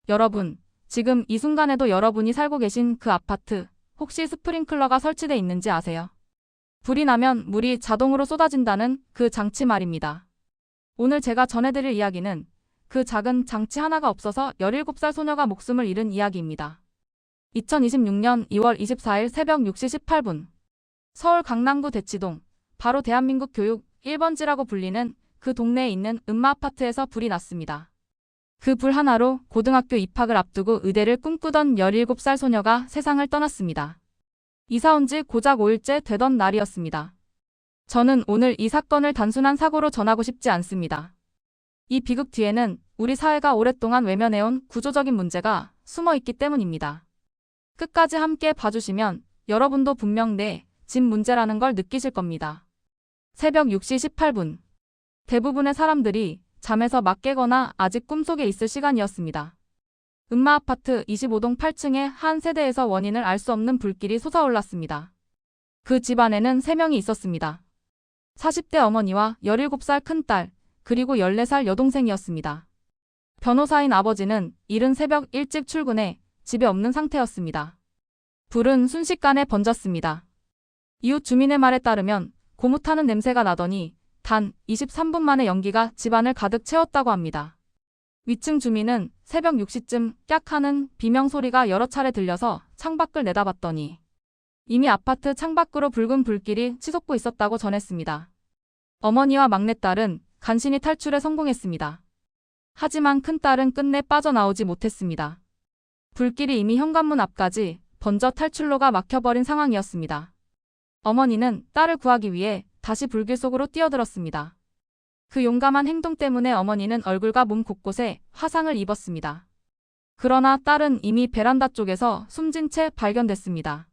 여러분, 지금 이 순간에도 여러분이 살고 계신 그 아파트, 혹시 스프링클러가 설치돼 있는지 아세요? 불이 나면 물이 자동으로 쏟아진다는 그 장치 말입니다. 오늘 제가 전해드릴 이야기는 그 작은 장치 하나가 없어서 17살 소녀가 목숨을 잃은 이야기입니다. 2026년 2월 24일 새벽 6시 18분. 서울 강남구 대치동, 바로 대한민국 교육 1번지라고 불리는 그 동네에 있는 음마아파트에서 불이 났습니다. 그 불 하나로 고등학교 입학을 앞두고 의대를 꿈꾸던 17살 소녀가 세상을 떠났습니다. 이사 온 지 고작 5일째 되던 날이었습니다. 저는 오늘 이 사건을 단순한 사고로 전하고 싶지 않습니다. 이 비극 뒤에는 우리 사회가 오랫동안 외면해온 구조적인 문제가 숨어 있기 때문입니다. 끝까지 함께 봐주시면 여러분도 분명 내 집 문제라는 걸 느끼실 겁니다. 새벽 6시 18분. 대부분의 사람들이 잠에서 막 깨거나 아직 꿈속에 있을 시간이었습니다. 음마아파트 25동 8층의 한 세대에서 원인을 알 수 없는 불길이 솟아올랐습니다. 그 집안에는 3명이 있었습니다. 40대 어머니와 17살 큰딸, 그리고 14살 여동생이었습니다. 변호사인 아버지는 이른 새벽 일찍 출근해 집에 없는 상태였습니다. 불은 순식간에 번졌습니다. 이웃 주민의 말에 따르면 고무타는 냄새가 나더니 단 23분 만에 연기가 집안을 가득 채웠다고 합니다. 위층 주민은 새벽 6시쯤 깍 하는 비명소리가 여러 차례 들려서 창밖을 내다봤더니 이미 아파트 창밖으로 붉은 불길이 치솟고 있었다고 전했습니다. 어머니와 막내딸은 간신히 탈출에 성공했습니다. 하지만 큰딸은 끝내 빠져나오지 못했습니다. 불길이 이미 현관문 앞까지 번져 탈출로가 막혀버린 상황이었습니다. 어머니는 딸을 구하기 위해 다시 불길 속으로 뛰어들었습니다. 그 용감한 행동 때문에 어머니는 얼굴과 몸 곳곳에 화상을 입었습니다. 그러나 딸은 이미 베란다 쪽에서 숨진 채 발견됐습니다.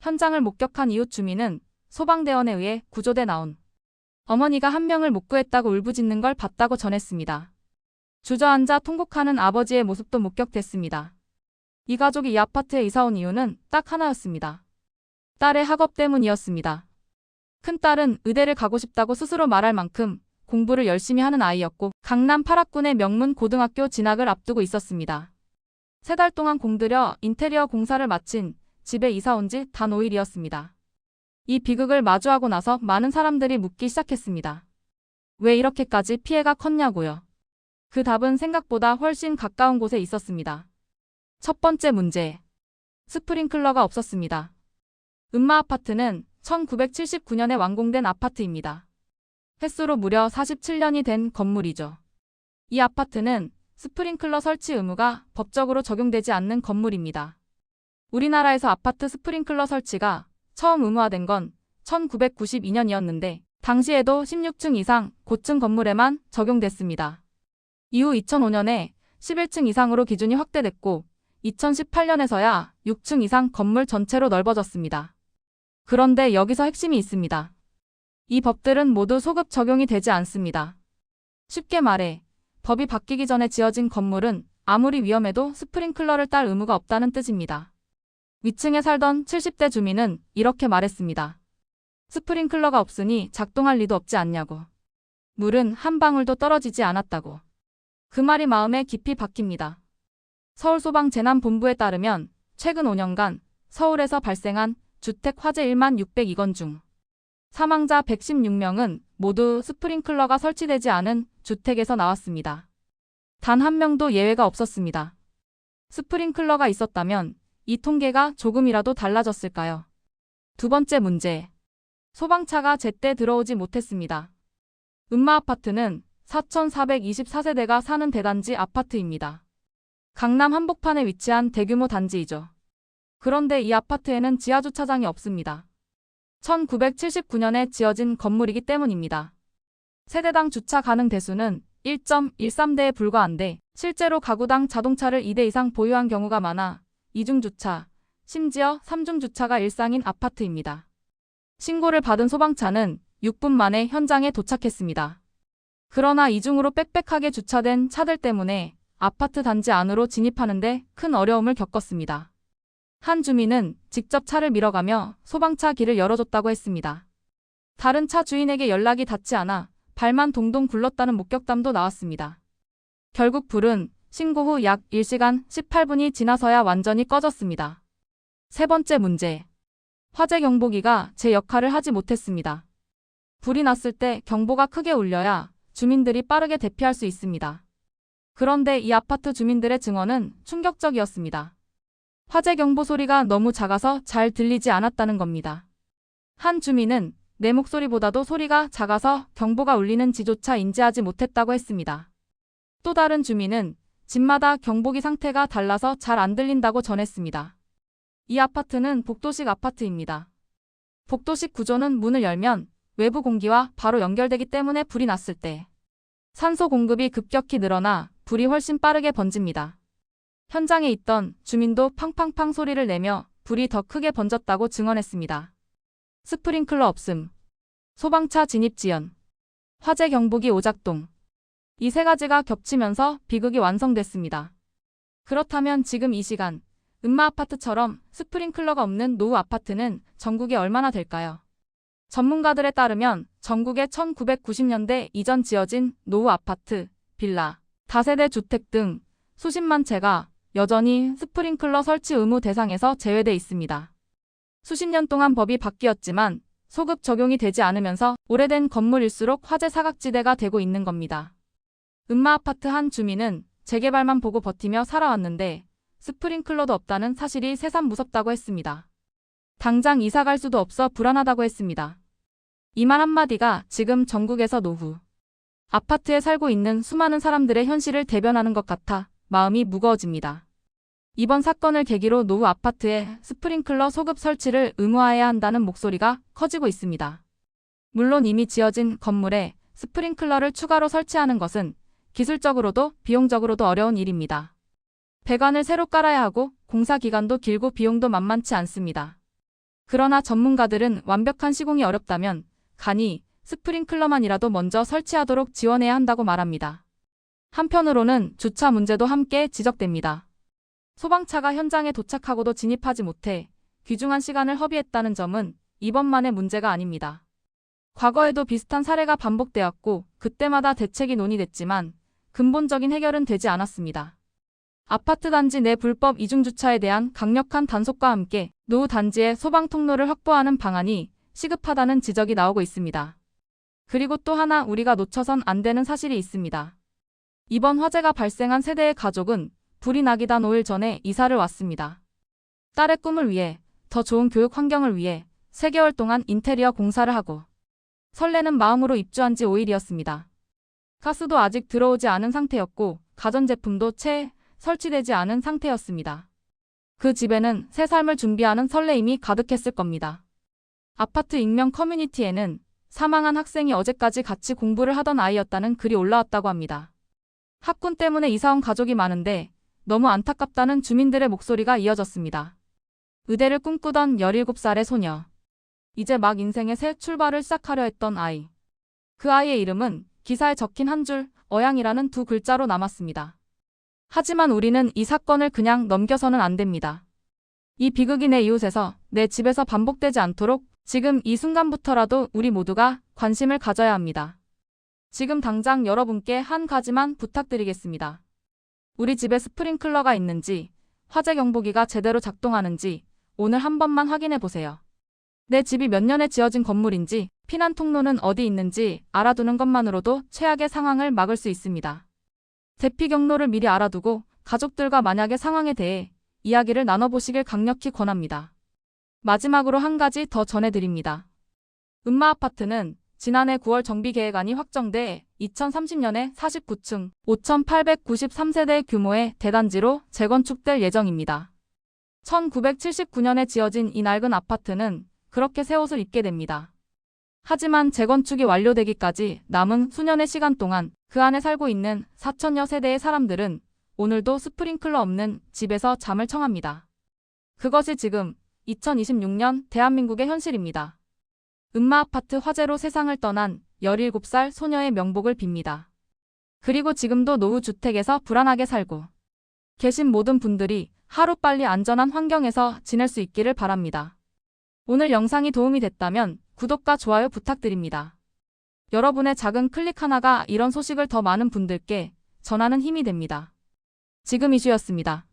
현장을 목격한 이웃 주민은 소방대원에 의해 구조돼 나온 어머니가 한 명을 못 구했다고 울부짖는 걸 봤다고 전했습니다. 주저앉아 통곡하는 아버지의 모습도 목격됐습니다. 이 가족이 이 아파트에 이사 온 이유는 딱 하나였습니다. 딸의 학업 때문이었습니다. 큰딸은 의대를 가고 싶다고 스스로 말할 만큼 공부를 열심히 하는 아이였고 강남 8학군의 명문 고등학교 진학을 앞두고 있었습니다. 3달 동안 공들여 인테리어 공사를 마친 집에 이사 온 지 단 5일이었습니다. 이 비극을 마주하고 나서 많은 사람들이 묻기 시작했습니다. 왜 이렇게까지 피해가 컸냐고요? 그 답은 생각보다 훨씬 가까운 곳에 있었습니다. 첫 번째 문제. 스프링클러가 없었습니다. 음마아파트는 1979년에 완공된 아파트입니다. 횟수로 무려 47년이 된 건물이죠. 이 아파트는 스프링클러 설치 의무가 법적으로 적용되지 않는 건물입니다. 우리나라에서 아파트 스프링클러 설치가 처음 의무화된 건 1992년이었는데 당시에도 16층 이상 고층 건물에만 적용됐습니다. 이후 2005년에 11층 이상으로 기준이 확대됐고 2018년에서야 6층 이상 건물 전체로 넓어졌습니다. 그런데 여기서 핵심이 있습니다. 이 법들은 모두 소급 적용이 되지 않습니다. 쉽게 말해 법이 바뀌기 전에 지어진 건물은 아무리 위험해도 스프링클러를 딸 의무가 없다는 뜻입니다. 위층에 살던 70대 주민은 이렇게 말했습니다. 스프링클러가 없으니 작동할 리도 없지 않냐고. 물은 한 방울도 떨어지지 않았다고. 그 말이 마음에 깊이 박힙니다. 서울소방재난본부에 따르면 최근 5년간 서울에서 발생한 주택 화재 1만 602건 중 사망자 116명은 모두 스프링클러가 설치되지 않은 주택에서 나왔습니다. 단 한 명도 예외가 없었습니다. 스프링클러가 있었다면 이 통계가 조금이라도 달라졌을까요? 두 번째 문제. 소방차가 제때 들어오지 못했습니다. 음마아파트는 4,424세대가 사는 대단지 아파트입니다. 강남 한복판에 위치한 대규모 단지이죠. 그런데 이 아파트에는 지하주차장이 없습니다. 1979년에 지어진 건물이기 때문입니다. 세대당 주차 가능 대수는 1.13대에 불과한데 실제로 가구당 자동차를 2대 이상 보유한 경우가 많아 이중주차, 심지어 3중주차가 일상인 아파트입니다. 신고를 받은 소방차는 6분 만에 현장에 도착했습니다. 그러나 이중으로 빽빽하게 주차된 차들 때문에 아파트 단지 안으로 진입하는데 큰 어려움을 겪었습니다. 한 주민은 직접 차를 밀어가며 소방차 길을 열어줬다고 했습니다. 다른 차 주인에게 연락이 닿지 않아 발만 동동 굴렀다는 목격담도 나왔습니다. 결국 불은 신고 후 약 1시간 18분이 지나서야 완전히 꺼졌습니다. 세 번째 문제. 화재 경보기가 제 역할을 하지 못했습니다. 불이 났을 때 경보가 크게 울려야 주민들이 빠르게 대피할 수 있습니다. 그런데 이 아파트 주민들의 증언은 충격적이었습니다. 화재 경보 소리가 너무 작아서 잘 들리지 않았다는 겁니다. 한 주민은 내 목소리보다도 소리가 작아서 경보가 울리는지조차 인지하지 못했다고 했습니다. 또 다른 주민은 집마다 경보기 상태가 달라서 잘 안 들린다고 전했습니다. 이 아파트는 복도식 아파트입니다. 복도식 구조는 문을 열면 외부 공기와 바로 연결되기 때문에 불이 났을 때 산소 공급이 급격히 늘어나 불이 훨씬 빠르게 번집니다. 현장에 있던 주민도 팡팡팡 소리를 내며 불이 더 크게 번졌다고 증언했습니다. 스프링클러 없음, 소방차 진입 지연, 화재 경보기 오작동. 이 세 가지가 겹치면서 비극이 완성됐습니다. 그렇다면 지금 이 시간 음마 아파트처럼 스프링클러가 없는 노후 아파트는 전국에 얼마나 될까요? 전문가들에 따르면 전국에 1990년대 이전 지어진 노후 아파트, 빌라, 다세대 주택 등 수십만 채가 여전히 스프링클러 설치 의무 대상에서 제외돼 있습니다. 수십 년 동안 법이 바뀌었지만 소급 적용이 되지 않으면서 오래된 건물일수록 화재 사각지대가 되고 있는 겁니다. 음마 아파트 한 주민은 재개발만 보고 버티며 살아왔는데 스프링클러도 없다는 사실이 새삼 무섭다고 했습니다. 당장 이사 갈 수도 없어 불안하다고 했습니다. 이 말 한마디가 지금 전국에서 노후 아파트에 살고 있는 수많은 사람들의 현실을 대변하는 것 같아 마음이 무거워집니다. 이번 사건을 계기로 노후 아파트에 스프링클러 소급 설치를 의무화해야 한다는 목소리가 커지고 있습니다. 물론 이미 지어진 건물에 스프링클러를 추가로 설치하는 것은 기술적으로도 비용적으로도 어려운 일입니다. 배관을 새로 깔아야 하고 공사 기간도 길고 비용도 만만치 않습니다. 그러나 전문가들은 완벽한 시공이 어렵다면 간이 스프링클러만이라도 먼저 설치하도록 지원해야 한다고 말합니다. 한편으로는 주차 문제도 함께 지적됩니다. 소방차가 현장에 도착하고도 진입하지 못해 귀중한 시간을 허비했다는 점은 이번만의 문제가 아닙니다. 과거에도 비슷한 사례가 반복되었고 그때마다 대책이 논의됐지만 근본적인 해결은 되지 않았습니다. 아파트 단지 내 불법 이중주차에 대한 강력한 단속과 함께 노후 단지에 소방 통로를 확보하는 방안이 시급하다는 지적이 나오고 있습니다. 그리고 또 하나 우리가 놓쳐선 안 되는 사실이 있습니다. 이번 화재가 발생한 세대의 가족은 불이 나기 단 5일 전에 이사를 왔습니다. 딸의 꿈을 위해, 더 좋은 교육 환경을 위해 3개월 동안 인테리어 공사를 하고 설레는 마음으로 입주한 지 5일이었습니다. 가스도 아직 들어오지 않은 상태였고 가전제품도 채 설치되지 않은 상태였습니다. 그 집에는 새 삶을 준비하는 설레임이 가득했을 겁니다. 아파트 익명 커뮤니티에는 사망한 학생이 어제까지 같이 공부를 하던 아이였다는 글이 올라왔다고 합니다. 학군 때문에 이사 온 가족이 많은데 너무 안타깝다는 주민들의 목소리가 이어졌습니다. 의대를 꿈꾸던 17살의 소녀. 이제 막 인생의 새 출발을 시작하려 했던 아이. 그 아이의 이름은 기사에 적힌 한 줄 어양이라는 2글자로 남았습니다. 하지만 우리는 이 사건을 그냥 넘겨서는 안 됩니다. 이 비극이 내 이웃에서 내 집에서 반복되지 않도록 지금 이 순간부터라도 우리 모두가 관심을 가져야 합니다. 지금 당장 여러분께 한 가지만 부탁드리겠습니다. 우리 집에 스프링클러가 있는지, 화재 경보기가 제대로 작동하는지 오늘 한 번만 확인해 보세요. 내 집이 몇 년에 지어진 건물인지, 피난 통로는 어디 있는지 알아두는 것만으로도 최악의 상황을 막을 수 있습니다. 대피 경로를 미리 알아두고 가족들과 만약의 상황에 대해 이야기를 나눠보시길 강력히 권합니다. 마지막으로 한 가지 더 전해드립니다. 음마 아파트는 지난해 9월 정비계획안이 확정돼 2030년에 49층 5,893세대 규모의 대단지로 재건축될 예정입니다. 1979년에 지어진 이 낡은 아파트는 그렇게 새 옷을 입게 됩니다. 하지만 재건축이 완료되기까지 남은 수년의 시간 동안 그 안에 살고 있는 4천여 세대의 사람들은 오늘도 스프링클러 없는 집에서 잠을 청합니다. 그것이 지금 2026년 대한민국의 현실입니다. 음마 아파트 화재로 세상을 떠난 17살 소녀의 명복을 빕니다. 그리고 지금도 노후 주택에서 불안하게 살고 계신 모든 분들이 하루빨리 안전한 환경에서 지낼 수 있기를 바랍니다. 오늘 영상이 도움이 됐다면 구독과 좋아요 부탁드립니다. 여러분의 작은 클릭 하나가 이런 소식을 더 많은 분들께 전하는 힘이 됩니다. 지금 이슈였습니다.